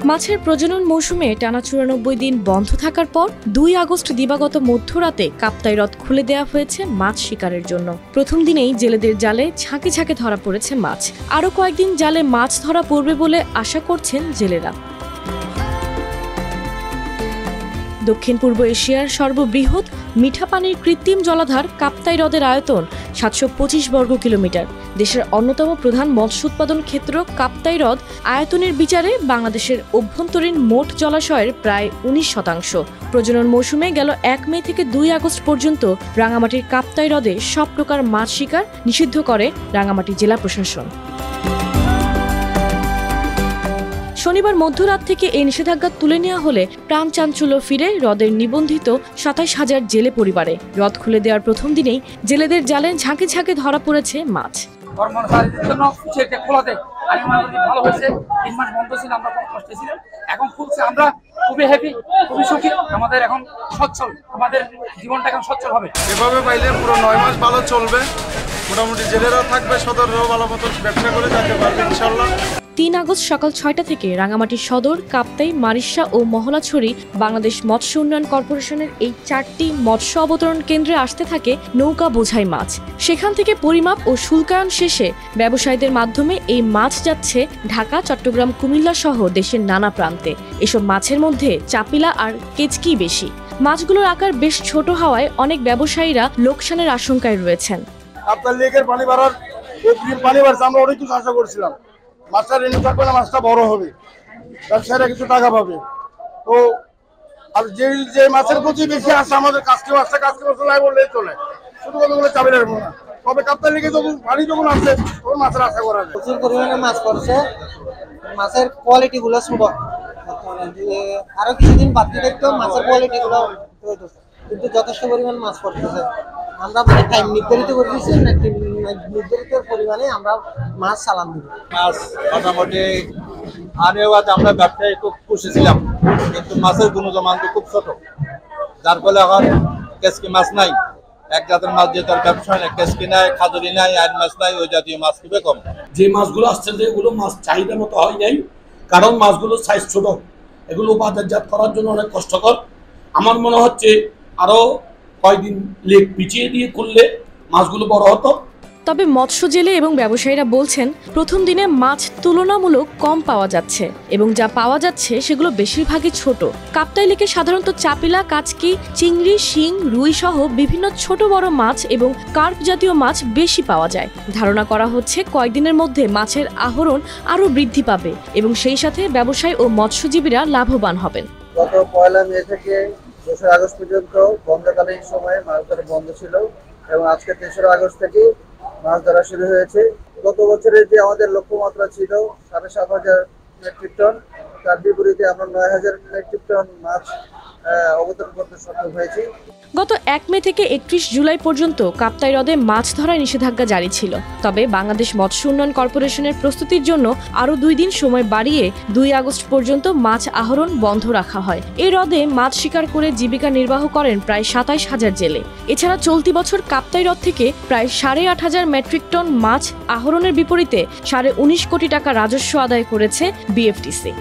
মাছের প্রজনন মৌসুমে টানা ৯৪ দিন বন্ধ থাকার পর ২ আগস্ট দিবাগত মধ্যরাতে কাপ্তাই হ্রদ খুলে দেওয়া হয়েছে মাছ শিকারের জন্য। প্রথম দিনেই জেলেদের জালে ঝাঁকে ঝাঁকে ধরা পড়েছে মাছ। আরও কয়েকদিন জালে মাছ ধরা পড়বে বলে আশা করছেন জেলেরা। দক্ষিণ পূর্ব এশিয়ার সর্ববৃহৎ মিঠা পানির কৃত্রিম জলাধার কাপ্তাই হ্রদের আয়তন ৭২৫ বর্গ কিলোমিটার। দেশের অন্যতম প্রধান মৎস্য উৎপাদন ক্ষেত্র কাপ্তাই হ্রদ আয়তনের বিচারে বাংলাদেশের অভ্যন্তরীণ মোট জলাশয়ের প্রায় ১৯%। প্রজনন মৌসুমে গেল ১ মে থেকে ২ আগস্ট পর্যন্ত রাঙামাটির কাপ্তাই হ্রদে সব প্রকার মাছ শিকার নিষিদ্ধ করে রাঙামাটি জেলা প্রশাসন। শনিবার মধ্যরাত থেকে এই নিষেধাজ্ঞা তুলে নেওয়া হলে প্রাণ চাঞ্চল্য ফিরে হ্রদের নিবন্ধিত ২৭,০০০ জেলে পরিবারে। হ্রদ খুলে দেওয়ার প্রথম দিনেই জেলেদের জালে ঝাঁকে ঝাঁকে ধরা পড়েছে মাছ। এখন খুলছে, আমরা খুবই হ্যাপি, খুবই সুখী। আমাদের এখন সচ্ছল, আমাদের জীবনটা এখন সচ্ছল হবে। এভাবে পাইলে পুরো ৯ মাস ভালো চলবে। মোটামুটি জেলেরাও থাকবে, সদররাও ভালো মতো ব্যবসা করে যেতে পারবে ইনশাল্লাহ। ৩ আগস্ট সকাল ৬টা থেকে রাঙামাটি সদর, কাপ্তাই, মারিশা ও মহলাছড়ি বাংলাদেশ মৎস্য উন্নয়ন কর্পোরেশনের এই ৪টি মৎস্য অবতরণ কেন্দ্রে আসতে থাকে নৌকা বোঝাই মাছ। সেখান থেকে পরিমাপ ও শুল্কায়ন শেষে ব্যবসায়ীদের মাধ্যমে এই মাছ যাচ্ছে ঢাকা, চট্টগ্রাম, কুমিল্লা সহ দেশের নানা প্রান্তে। এসব মাছের মধ্যে চাপিলা আর কেচকি বেশি। মাছগুলোর আকার বেশ ছোট হওয়ায় অনেক ব্যবসায়ীরা লোকসানের আশঙ্কায় রয়েছেন। আপনার লেকের পানি বাড়ার পানি বাড়ছে, আমরা অনেক কিছু আশা করছিলাম মাছটা রেনু থাকবে না, মাছটা বড় হবে, ব্যবসায়ীরা কিছু টাকা পাবে। তো আর যে মাছের প্রতি বেশি আসে আমাদের কাজকে আসছে, কাজকে নাই বললেই চলে, শুধু কথা বলে চাবি রাখবো না। তবে কাপ্তাই লেগে যখন পানি যখন আসছে তখন মাছের আশা করা যায়। প্রচুর পরিমাণে মাছ পড়ছে, মাছের কোয়ালিটি গুলো ছোট। আরো কিছুদিন বাদ দিয়ে দেখতো মাছের কোয়ালিটি গুলো, কিন্তু যথেষ্ট পরিমাণ মাছ পড়তেছে। আমরা মানে টাইম নির্ধারিত করে দিচ্ছি, নির্ধারিত পরিমাণে আমরা মাছ চালান দিব। মাছ মোটামুটি আনেওয়াজ আমরা ব্যবসায়ী খুব খুশি ছিলাম, কিন্তু মাছের গুণমান খুব ছোট, যার ফলে এখন কেসকি মাছ নাই। এক জাতের মাছ যে তার ব্যবসা নেই, কেসকি নাই, খাজুরি নাই, আইন মাছ নাই, ওই জাতীয় মাছ খুবই কম। যে মাছগুলো আসছে যেগুলো মাছ চাহিদা মতো হয় নাই, কারণ মাছগুলোর সাইজ ছোট, এগুলো বাজারজাত করার জন্য অনেক কষ্টকর। আমার মনে হচ্ছে আরো কয়েকদিন লেক পিছিয়ে দিয়ে করলে মাছগুলো বড় হতো। তবে মৎস্য জেলে এবং ব্যবসায়ীরা বলছেন প্রথম দিনে মাছ তুলনামূলক কম পাওয়া যাচ্ছে এবং যা পাওয়া যাচ্ছে সেগুলো বেশিরভাগই ছোট। কাপ্তাই লেকে সাধারণত চাপিলা, কাচকি, চিংড়ি, শিং, রুই সহ বিভিন্ন ছোট বড় মাছ এবং কার্প জাতীয় মাছ বেশি পাওয়া যায়। ধারণা করা হচ্ছে কয়েকদিনের মধ্যে মাছের আহরণ আরও বৃদ্ধি পাবে এবং সেই সাথে ব্যবসায়ী ও মৎস্যজীবীরা লাভবান হবেন। গত ১লা মে থেকে ২রা আগস্ট পর্যন্ত বন্ধকালীন সময়ে মাছ ধরা বন্ধ ছিল এবং আজকে ৩রা আগস্ট থেকে মাছ ধরা শুরু হয়েছে। গত বছরের যে আমাদের লক্ষ্যমাত্রা ছিল ৭,৫০০ মেট্রিক টন, তার বিপরীতে আমরা ৯,০০০ মেট্রিক টন মাছ অবতরণ করতে সক্ষম হয়েছি। গত ১ মে থেকে ৩১ জুলাই পর্যন্ত কাপ্তাই হ্রদে মাছ ধরার নিষেধাজ্ঞা জারি ছিল। তবে বাংলাদেশ মৎস্য উন্নয়ন কর্পোরেশনের প্রস্তুতির জন্য আরও ২ দিন সময় বাড়িয়ে ২ আগস্ট পর্যন্ত মাছ আহরণ বন্ধ রাখা হয়। এই হ্রদে মাছ শিকার করে জীবিকা নির্বাহ করেন প্রায় ২৭,০০০ জেলে। এছাড়া চলতি বছর কাপ্তাই হ্রদ থেকে প্রায় ৮,৫০০ মেট্রিক টন মাছ আহরণের বিপরীতে ১৯.৫ কোটি টাকা রাজস্ব আদায় করেছে বিএফটিসি।